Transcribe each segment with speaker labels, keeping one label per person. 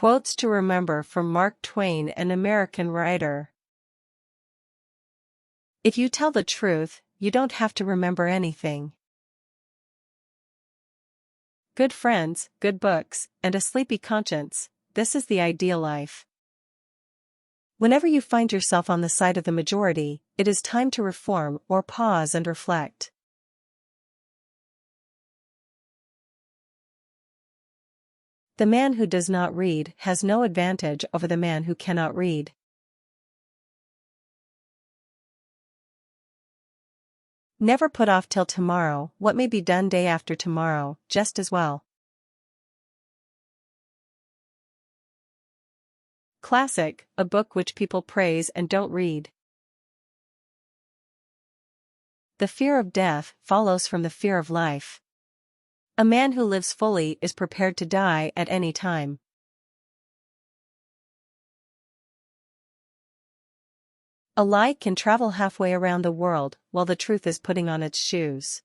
Speaker 1: Quotes to remember from Mark Twain, an American writer. If you tell the truth, you don't have to remember anything. Good friends, good books, and a sleepy conscience, this is the ideal life. Whenever you find yourself on the side of the majority, it is time to reform or pause and reflect. The man who does not read has no advantage over the man who cannot read. Never put off till tomorrow what may be done day after tomorrow, just as well. Classic, a book which people praise and don't read. The fear of death follows from the fear of life. A man who lives fully is prepared to die at any time. A lie can travel halfway around the world while the truth is putting on its shoes.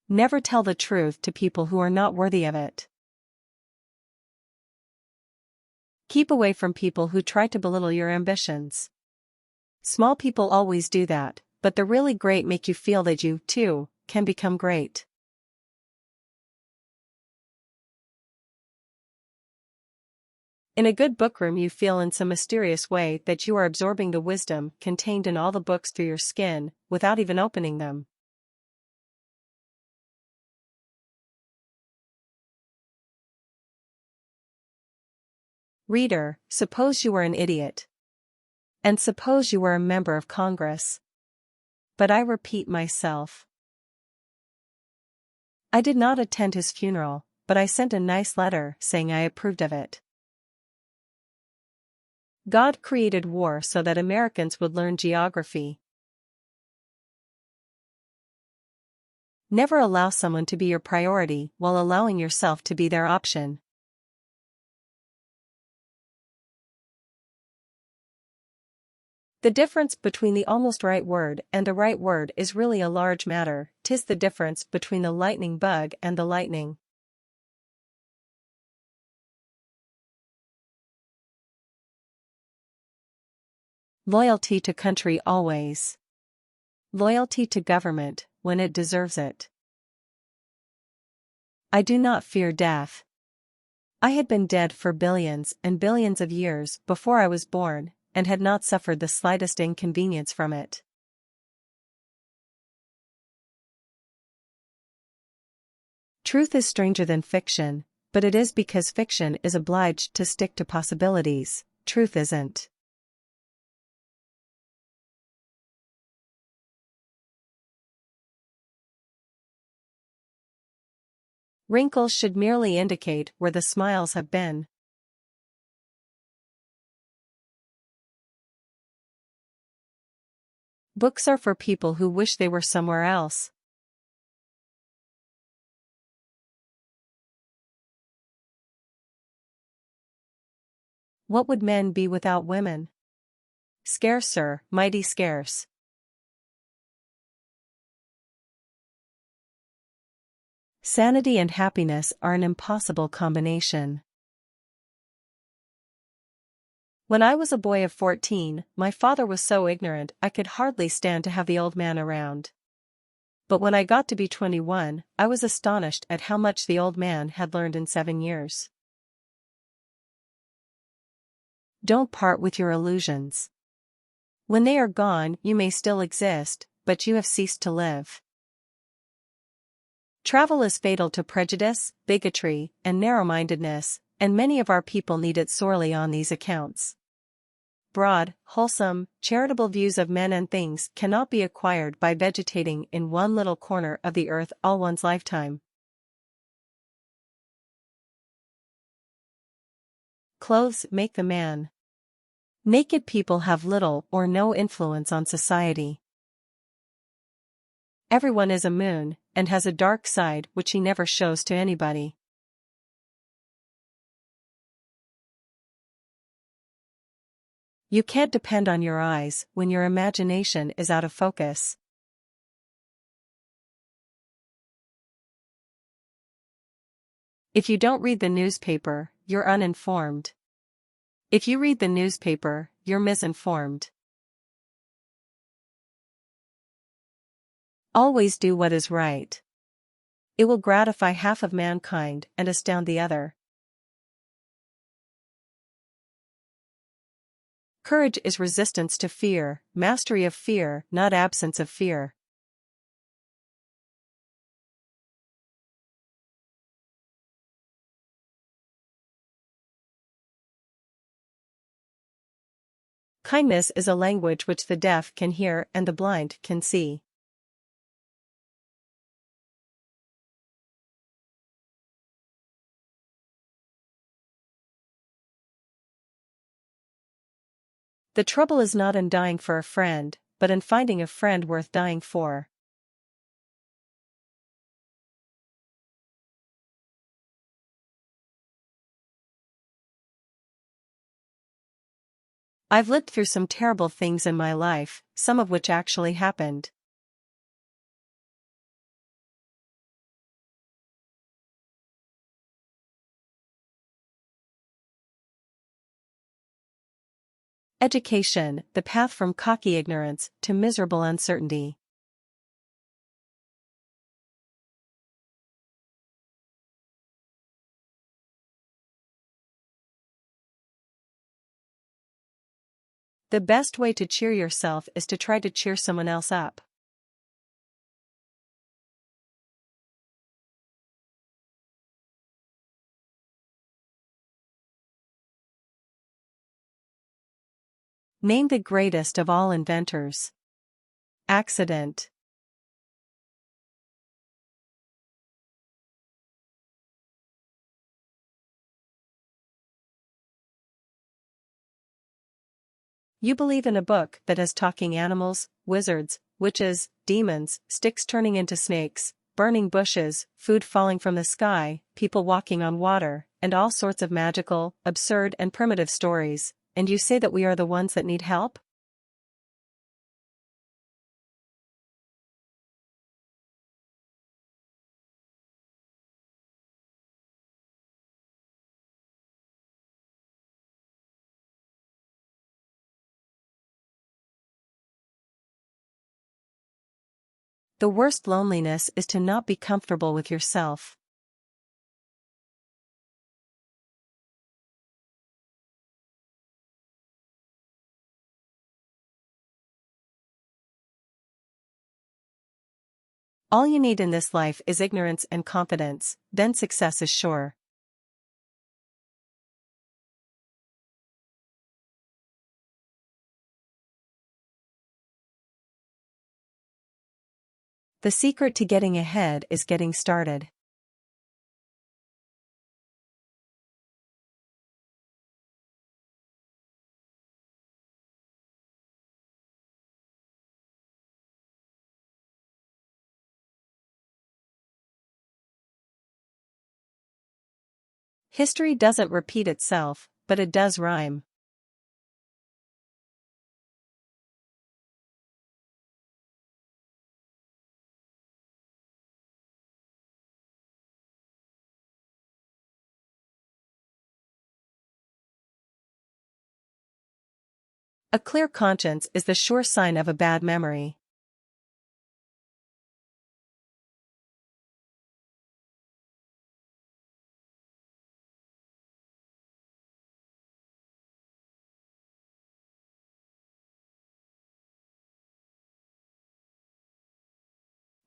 Speaker 1: Never tell the truth to people who are not worthy of it. Keep away from people who try to belittle your ambitions. Small people always do that, but the really great make you feel that you, too, can become great. In a good bookroom you feel in some mysterious way that you are absorbing the wisdom contained in all the books through your skin, without even opening them. Reader, suppose you were an idiot. And suppose you were a member of Congress. But I repeat myself. I did not attend his funeral, but I sent a nice letter saying I approved of it. God created war so that Americans would learn geography. Never allow someone to be your priority while allowing yourself to be their option. The difference between the almost right word and the right word is really a large matter. 'Tis the difference between the lightning bug and the lightning. Loyalty to country always. Loyalty to government, when it deserves it. I do not fear death. I had been dead for billions and billions of years before I was born, and had not suffered the slightest inconvenience from it. Truth is stranger than fiction, but it is because fiction is obliged to stick to possibilities, truth isn't. Wrinkles should merely indicate where the smiles have been. Books are for people who wish they were somewhere else. What would men be without women? Scarce, sir, mighty scarce. Sanity and happiness are an impossible combination. When I was a boy of 14, my father was so ignorant I could hardly stand to have the old man around. But when I got to be 21, I was astonished at how much the old man had learned in 7 years. Don't part with your illusions. When they are gone, you may still exist, but you have ceased to live. Travel is fatal to prejudice, bigotry, and narrow-mindedness, and many of our people need it sorely on these accounts. Broad, wholesome, charitable views of men and things cannot be acquired by vegetating in one little corner of the earth all one's lifetime. Clothes make the man. Naked people have little or no influence on society. Everyone is a moon, and has a dark side which he never shows to anybody. You can't depend on your eyes when your imagination is out of focus. If you don't read the newspaper, you're uninformed. If you read the newspaper, you're misinformed. Always do what is right. It will gratify half of mankind and astound the other. Courage is resistance to fear, mastery of fear, not absence of fear. Kindness is a language which the deaf can hear and the blind can see. The trouble is not in dying for a friend, but in finding a friend worth dying for. I've lived through some terrible things in my life, some of which actually happened. Education, the path from cocky ignorance to miserable uncertainty. The best way to cheer yourself is to try to cheer someone else up. Name the greatest of all inventors. Accident. You believe in a book that has talking animals, wizards, witches, demons, sticks turning into snakes, burning bushes, food falling from the sky, people walking on water, and all sorts of magical, absurd and primitive stories, and you say that we are the ones that need help? The worst loneliness is to not be comfortable with yourself. All you need in this life is ignorance and confidence, then success is sure. The secret to getting ahead is getting started. History doesn't repeat itself, but it does rhyme. A clear conscience is the sure sign of a bad memory.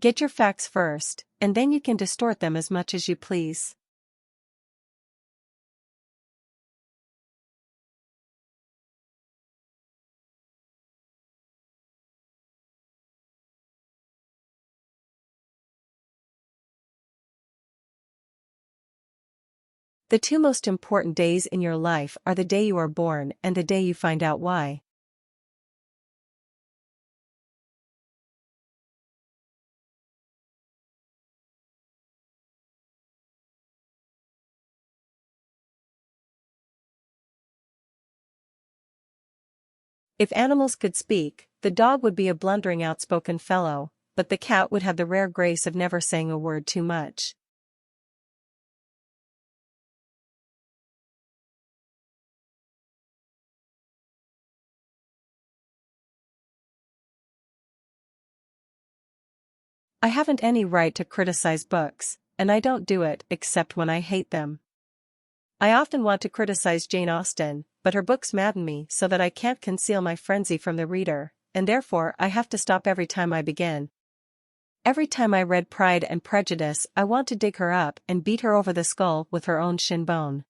Speaker 1: Get your facts first, and then you can distort them as much as you please. The two most important days in your life are the day you are born and the day you find out why. If animals could speak, the dog would be a blundering outspoken fellow, but the cat would have the rare grace of never saying a word too much. I haven't any right to criticize books, and I don't do it except when I hate them. I often want to criticize Jane Austen, but her books madden me so that I can't conceal my frenzy from the reader, and therefore I have to stop every time I begin. Every time I read Pride and Prejudice, I want to dig her up and beat her over the skull with her own shin bone.